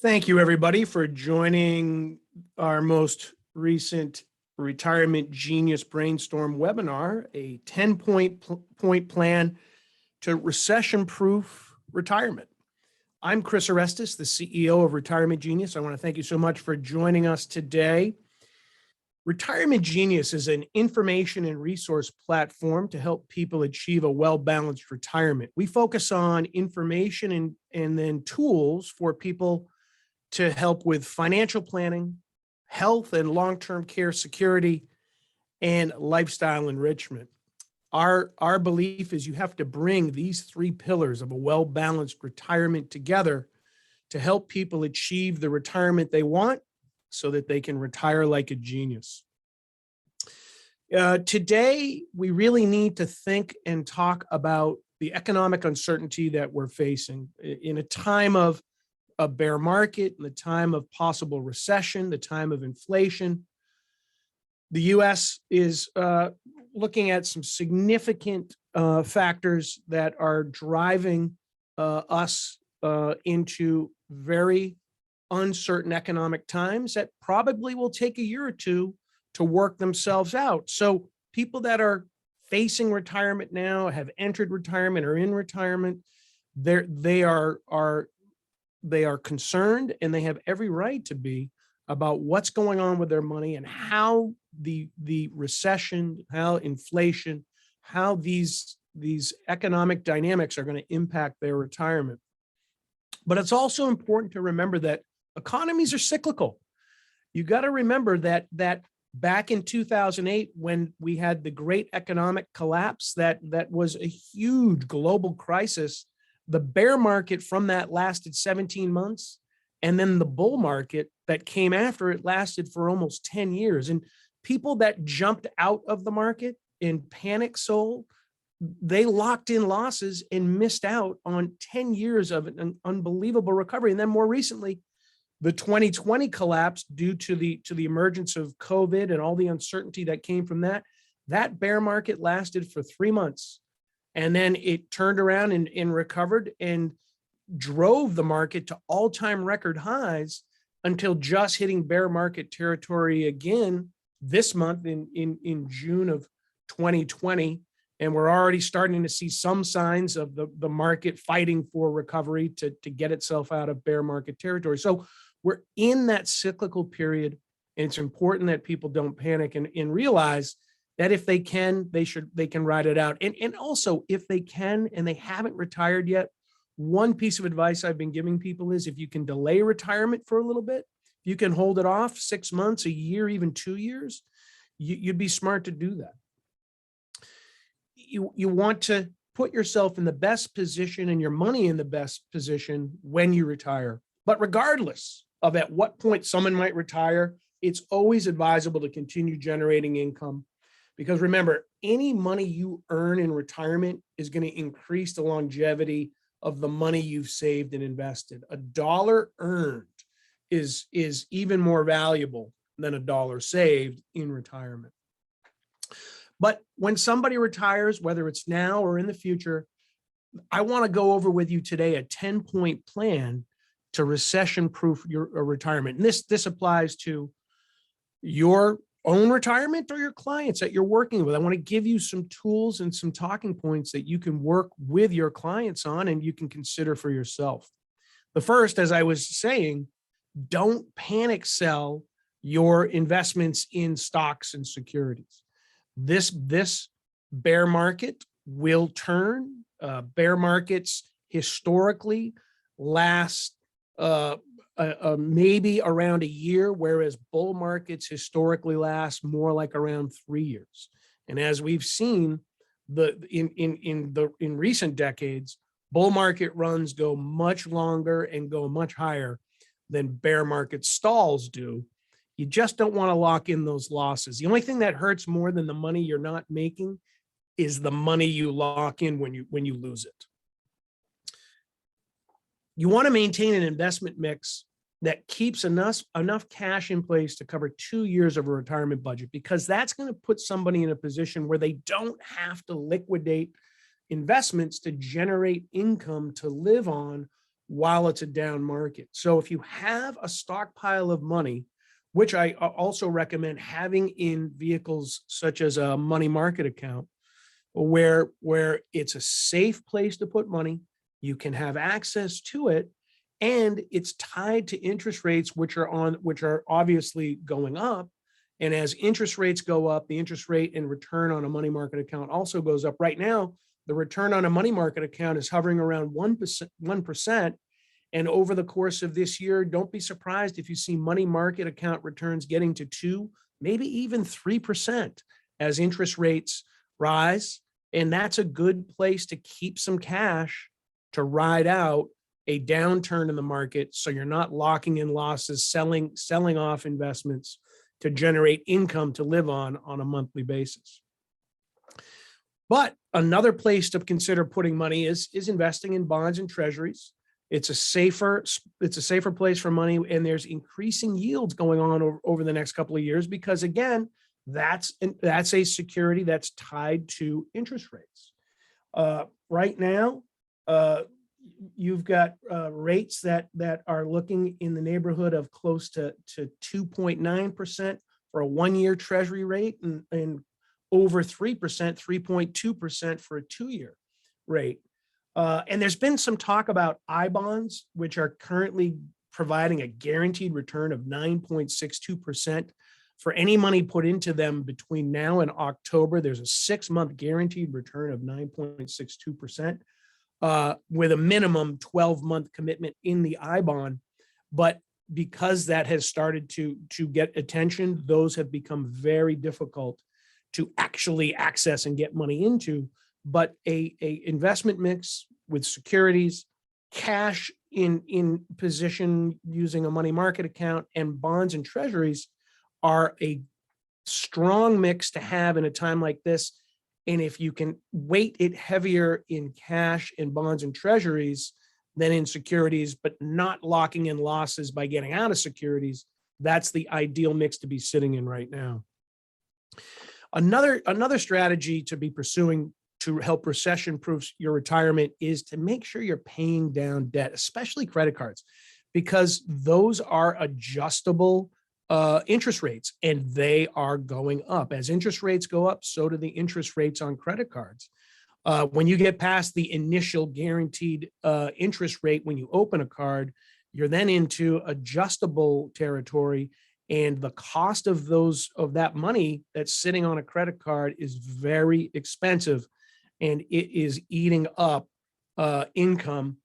Thank you, everybody, for joining our most recent Retirement Genius Brainstorm webinar, a 10-point plan to recession-proof retirement. I'm Chris Orestis, the CEO of Retirement Genius. I want to thank you so much for joining us today. Retirement Genius is an information and resource platform to help people achieve a well-balanced retirement. We focus on information and then tools for people to help with financial planning, health and long-term care security, and lifestyle enrichment. Our belief is you have to bring these three pillars of a well-balanced retirement together to help people achieve the retirement they want so that they can retire like a genius. Today, we really need to think and talk about the economic uncertainty that we're facing in a time of a bear market, in the time of possible recession, the time of inflation. The U.S. is looking at some significant factors that are driving us into very uncertain economic times that probably will take a year or two to work themselves out. So people that are facing retirement now, have entered retirement or in retirement, they are concerned, and they have every right to be, about what's going on with their money and how the recession, how inflation, how these economic dynamics are going to impact their retirement. But it's also important to remember that economies are cyclical. You got to remember that back in 2008, when we had the great economic collapse, that was a huge global crisis. The bear market from that lasted 17 months. And then the bull market that came after it lasted for almost 10 years. And people that jumped out of the market and panic sold, they locked in losses and missed out on 10 years of an unbelievable recovery. And then more recently, the 2020 collapse due to the emergence of COVID and all the uncertainty that came from that bear market lasted for 3 months. And then it turned around and recovered and drove the market to all-time record highs until just hitting bear market territory again this month in June of 2020. And we're already starting to see some signs of the market fighting for recovery to get itself out of bear market territory. So we're in that cyclical period, and it's important that people don't panic and realize that if they can, they can ride it out. And also, if they can and they haven't retired yet, one piece of advice I've been giving people is, if you can delay retirement for a little bit, you can hold it off 6 months, a year, even 2 years, you'd be smart to do that. You want to put yourself in the best position and your money in the best position when you retire. But regardless of at what point someone might retire, it's always advisable to continue generating income. Because remember, any money you earn in retirement is going to increase the longevity of the money you've saved and invested. A dollar earned is even more valuable than a dollar saved in retirement. But when somebody retires, whether it's now or in the future, I want to go over with you today a 10-point plan to recession-proof your retirement. And this applies to your own retirement or your clients that you're working with. I want to give you some tools and some talking points that you can work with your clients on and you can consider for yourself. The first, as I was saying, don't panic sell your investments in stocks and securities. This bear market will turn. Bear markets historically last maybe around a year, whereas bull markets historically last more like around 3 years. And as we've seen in recent decades, bull market runs go much longer and go much higher than bear market stalls do. You just don't want to lock in those losses. The only thing that hurts more than the money you're not making is the money you lock in when you lose it. You want to maintain an investment mix that keeps enough cash in place to cover 2 years of a retirement budget, because that's going to put somebody in a position where they don't have to liquidate investments to generate income to live on while it's a down market. So if you have a stockpile of money, which I also recommend having in vehicles such as a money market account, where it's a safe place to put money, you can have access to it, and it's tied to interest rates, which are obviously going up. And as interest rates go up, the interest rate and return on a money market account also goes up. Right now, the return on a money market account is hovering around 1%. And over the course of this year, don't be surprised if you see money market account returns getting to 2, maybe even 3% as interest rates rise. And that's a good place to keep some cash to ride out a downturn in the market, so you're not locking in losses, selling off investments to generate income to live on a monthly basis. But another place to consider putting money is investing in bonds and treasuries. It's a safer place for money, and there's increasing yields going on over the next couple of years, because again, that's a security that's tied to interest rates. Right now, you've got rates that are looking in the neighborhood of close to 2.9% for a 1-year treasury rate, and over 3%, 3.2% for a 2-year rate. And there's been some talk about I bonds, which are currently providing a guaranteed return of 9.62% for any money put into them between now and October. There's a 6-month guaranteed return of 9.62%. With a minimum 12-month commitment in the I bond. But because that has started to get attention, those have become very difficult to actually access and get money into. But a investment mix with securities, cash in position using a money market account, and bonds and treasuries are a strong mix to have in a time like this. And if you can weight it heavier in cash and bonds and treasuries than in securities, but not locking in losses by getting out of securities, that's the ideal mix to be sitting in right now. Another strategy to be pursuing to help recession-proof your retirement is to make sure you're paying down debt, especially credit cards, because those are adjustable interest rates, and they are going up. As interest rates go up, so do the interest rates on credit cards. When you get past the initial guaranteed interest rate when you open a card, you're then into adjustable territory, and the cost of that money that's sitting on a credit card is very expensive, and it is eating up income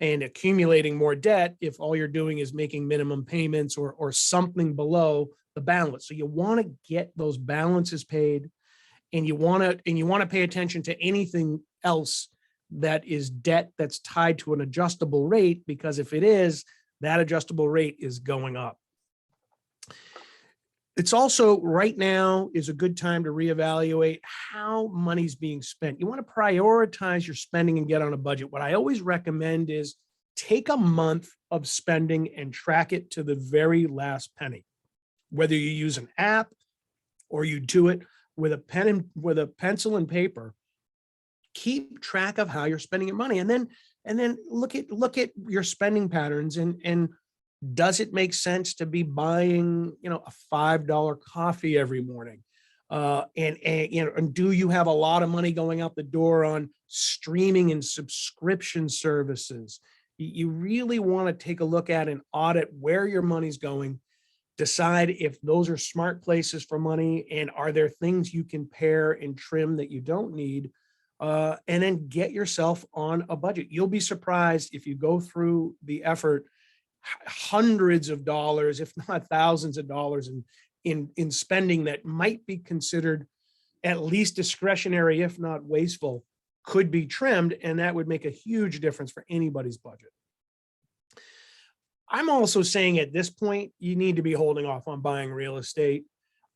and accumulating more debt if all you're doing is making minimum payments or something below the balance. So you want to get those balances paid, and you want to pay attention to anything else that is debt that's tied to an adjustable rate, because if it is, that adjustable rate is going up. It's also, right now is a good time to reevaluate how money's being spent. You want to prioritize your spending and get on a budget. What I always recommend is take a month of spending and track it to the very last penny. Whether you use an app or you do it with a pen with a pencil and paper, keep track of how you're spending your money, and then look at your spending patterns, and does it make sense to be buying, a $5 coffee every morning? And do you have a lot of money going out the door on streaming and subscription services? You really want to take a look at and audit where your money's going, decide if those are smart places for money, and are there things you can pare and trim that you don't need, and then get yourself on a budget. You'll be surprised if you go through the effort, hundreds of dollars, if not thousands of dollars in spending that might be considered at least discretionary, if not wasteful, could be trimmed, and that would make a huge difference for anybody's budget. I'm also saying at this point, you need to be holding off on buying real estate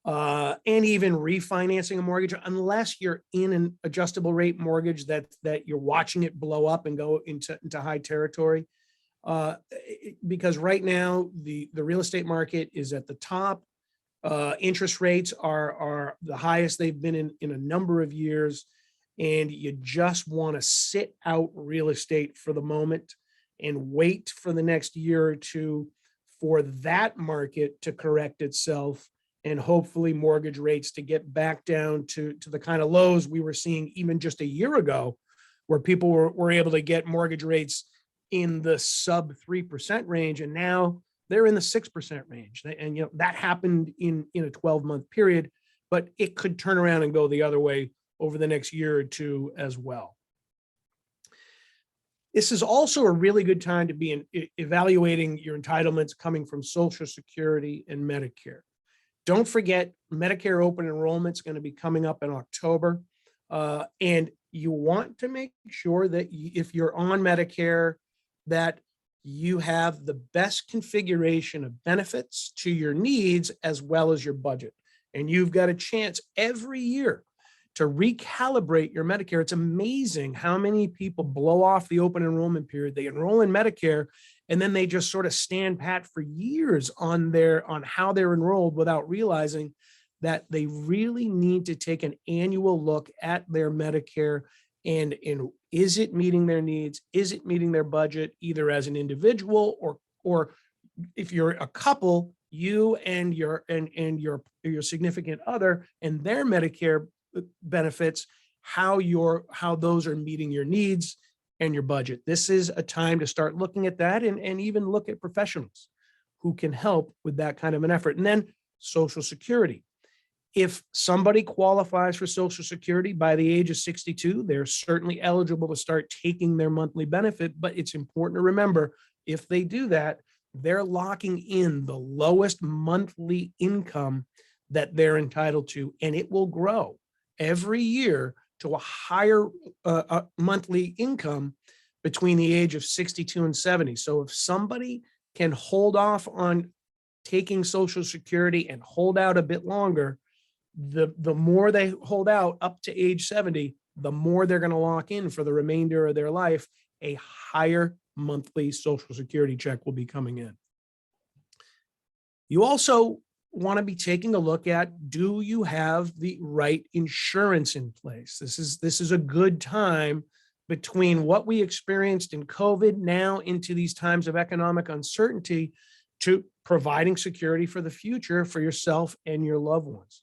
and even refinancing a mortgage, unless you're in an adjustable rate mortgage that you're watching it blow up and go into high territory. Because right now the real estate market is at the top. Interest rates are the highest they've been in a number of years, and you just want to sit out real estate for the moment and wait for the next year or two for that market to correct itself, and hopefully mortgage rates to get back down to the kind of lows we were seeing even just a year ago, where people were able to get mortgage rates in the sub 3% range, and now they're in the 6% range. And that happened in a 12-month period, but it could turn around and go the other way over the next year or two as well. This is also a really good time to be evaluating your entitlements coming from Social Security and Medicare. Don't forget, Medicare open enrollment is going to be coming up in October. And you want to make sure that if you're on Medicare, that you have the best configuration of benefits to your needs as well as your budget. And you've got a chance every year to recalibrate your Medicare. It's amazing how many people blow off the open enrollment period. They enroll in Medicare, and then they just sort of stand pat for years on how they're enrolled without realizing that they really need to take an annual look at their Medicare and is it meeting their needs? Is it meeting their budget, either as an individual or if you're a couple, you and your significant other and their Medicare benefits, how those are meeting your needs and your budget. This is a time to start looking at that and even look at professionals who can help with that kind of an effort. And then Social Security. If somebody qualifies for Social Security by the age of 62, they're certainly eligible to start taking their monthly benefit. But it's important to remember, if they do that, they're locking in the lowest monthly income that they're entitled to, and it will grow every year to a higher monthly income between the age of 62 and 70. So if somebody can hold off on taking Social Security and hold out a bit longer, the more they hold out up to age 70, the more they're going to lock in for the remainder of their life. A higher monthly Social Security check will be coming in. You also want to be taking a look at, do you have the right insurance in place? This is a good time between what we experienced in COVID now into these times of economic uncertainty to providing security for the future for yourself and your loved ones.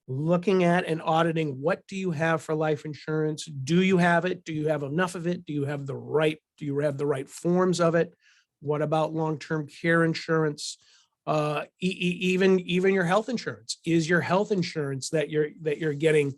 Looking at and auditing, what do you have for life insurance? Do you have it? Do you have enough of it? Do you have the right forms of it? What about long-term care insurance? Even your health insurance. Is your health insurance that you're getting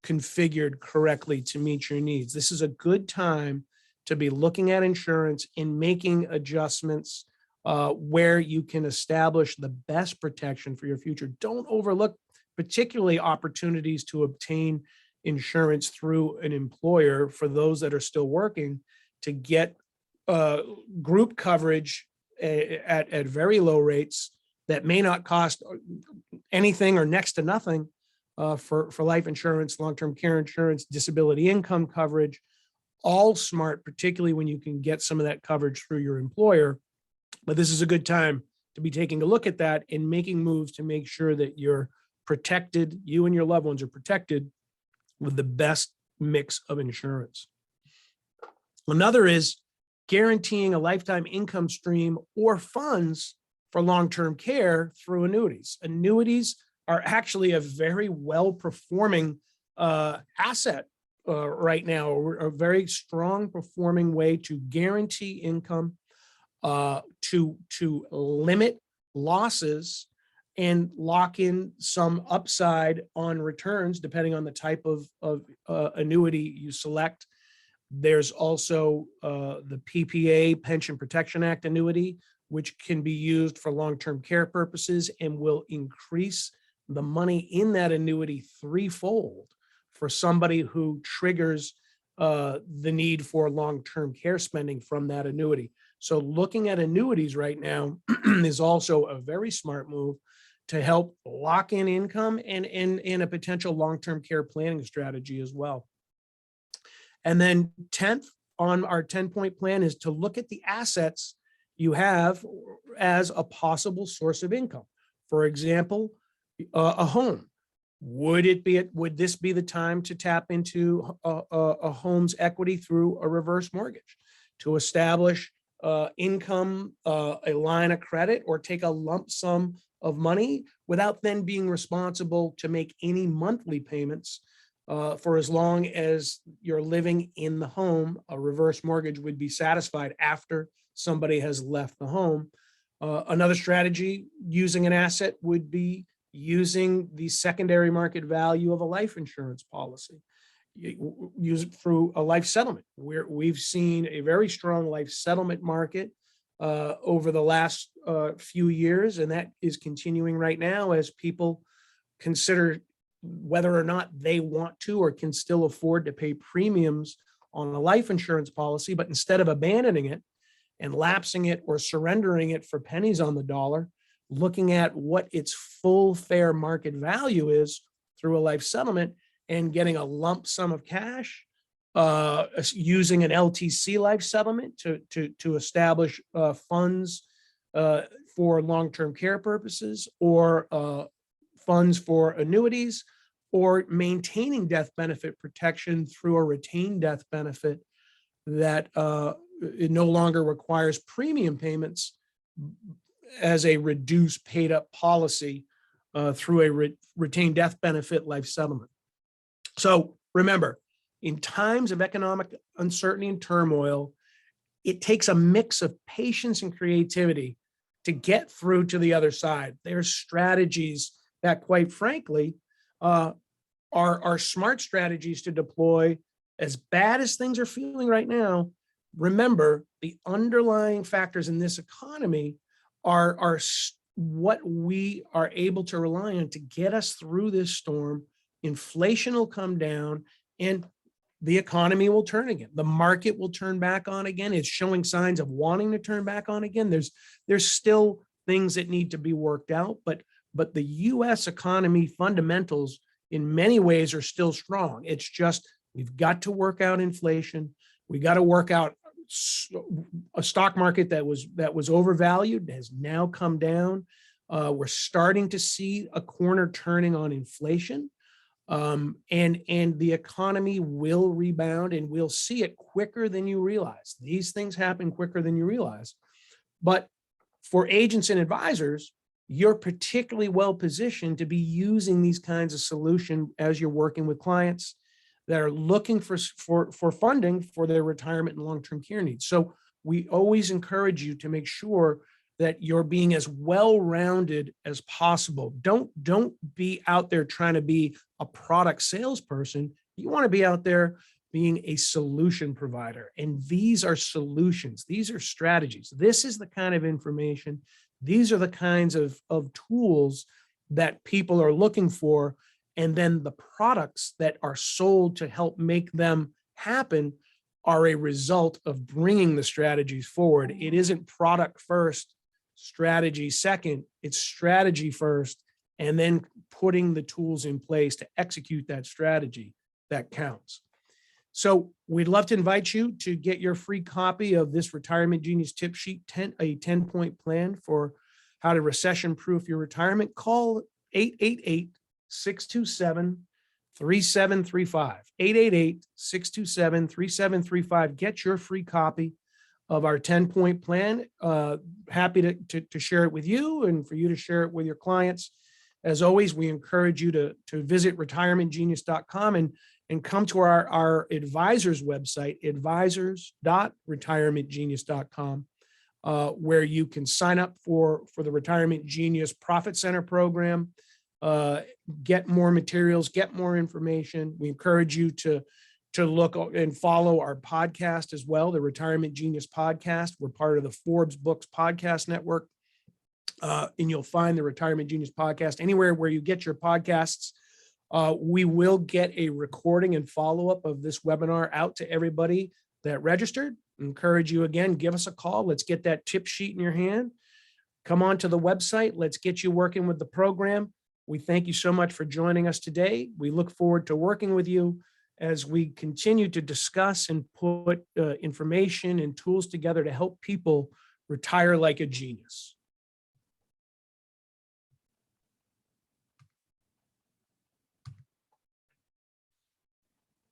configured correctly to meet your needs? This is a good time to be looking at insurance and making adjustments where you can establish the best protection for your future. Don't overlook particularly opportunities to obtain insurance through an employer for those that are still working, to get group coverage at very low rates that may not cost anything or next to nothing for life insurance, long-term care insurance, disability income coverage, all smart, particularly when you can get some of that coverage through your employer. But this is a good time to be taking a look at that and making moves to make sure that you're protected, you and your loved ones are protected with the best mix of insurance. Another is guaranteeing a lifetime income stream or funds for long-term care through annuities. Annuities are actually a very well-performing asset right now, a very strong performing way to guarantee income, to limit losses and lock in some upside on returns depending on the type of annuity you select. There's also the PPA, Pension Protection Act annuity, which can be used for long-term care purposes and will increase the money in that annuity threefold for somebody who triggers the need for long-term care spending from that annuity. So looking at annuities right now is also a very smart move to help lock in income and a potential long-term care planning strategy as well. And then 10th on our 10-point plan is to look at the assets you have as a possible source of income. For example, a home. Would this be the time to tap into a home's equity through a reverse mortgage to establish income, a line of credit, or take a lump sum of money without then being responsible to make any monthly payments for as long as you're living in the home. A reverse mortgage would be satisfied after somebody has left the home. Another strategy using an asset would be using the secondary market value of a life insurance policy. Use it through a life settlement, where we've seen a very strong life settlement market over the last few years, and that is continuing right now as people consider whether or not they want to or can still afford to pay premiums on a life insurance policy, but instead of abandoning it and lapsing it or surrendering it for pennies on the dollar, looking at what its full fair market value is through a life settlement and getting a lump sum of cash, using an LTC life settlement to establish funds for long-term care purposes, or funds for annuities, or maintaining death benefit protection through a retained death benefit that it no longer requires premium payments as a reduced paid up policy through a retained death benefit life settlement. So remember, in times of economic uncertainty and turmoil, it takes a mix of patience and creativity to get through to the other side. There's strategies that, quite frankly, are smart strategies to deploy. As bad as things are feeling right now, remember, the underlying factors in this economy are what we are able to rely on to get us through this storm. Inflation will come down and the economy will turn again. The market will turn back on again. It's showing signs of wanting to turn back on again. There's still things that need to be worked out, but the US economy fundamentals in many ways are still strong. It's just, we've got to work out inflation. We got to work out a stock market that was overvalued, has now come down. We're starting to see a corner turning on inflation. And the economy will rebound, and we'll see it quicker than you realize. These things happen quicker than you realize. But for agents and advisors, you're particularly well positioned to be using these kinds of solutions as you're working with clients that are looking for funding for their retirement and long-term care needs. So we always encourage you to make sure that you're being as well-rounded as possible. Don't be out there trying to be a product salesperson. You want to be out there being a solution provider. And these are solutions. These are strategies. This is the kind of information. These are the kinds of tools that people are looking for. And then the products that are sold to help make them happen are a result of bringing the strategies forward. It isn't product first, strategy second. It's strategy first, and then putting the tools in place to execute that strategy that counts. So we'd love to invite you to get your free copy of this Retirement Genius tip sheet, a 10-point plan for how to recession-proof your retirement. Call 888-627-3735. 888-627-3735. Get your free copy of our 10-point plan. Happy to share it with you and for you to share it with your clients. As always, we encourage you to visit retirementgenius.com and come to our advisors website, advisors.retirementgenius.com, where you can sign up for the Retirement Genius Profit Center program, get more materials, get more information. We encourage you to look and follow our podcast as well, the Retirement Genius podcast. We're part of the Forbes Books Podcast Network. And you'll find the Retirement Genius podcast anywhere where you get your podcasts. We will get a recording and follow-up of this webinar out to everybody that registered. Encourage you again, give us a call. Let's get that tip sheet in your hand. Come on to the website. Let's get you working with the program. We thank you so much for joining us today. We look forward to working with you as we continue to discuss and put information and tools together to help people retire like a genius.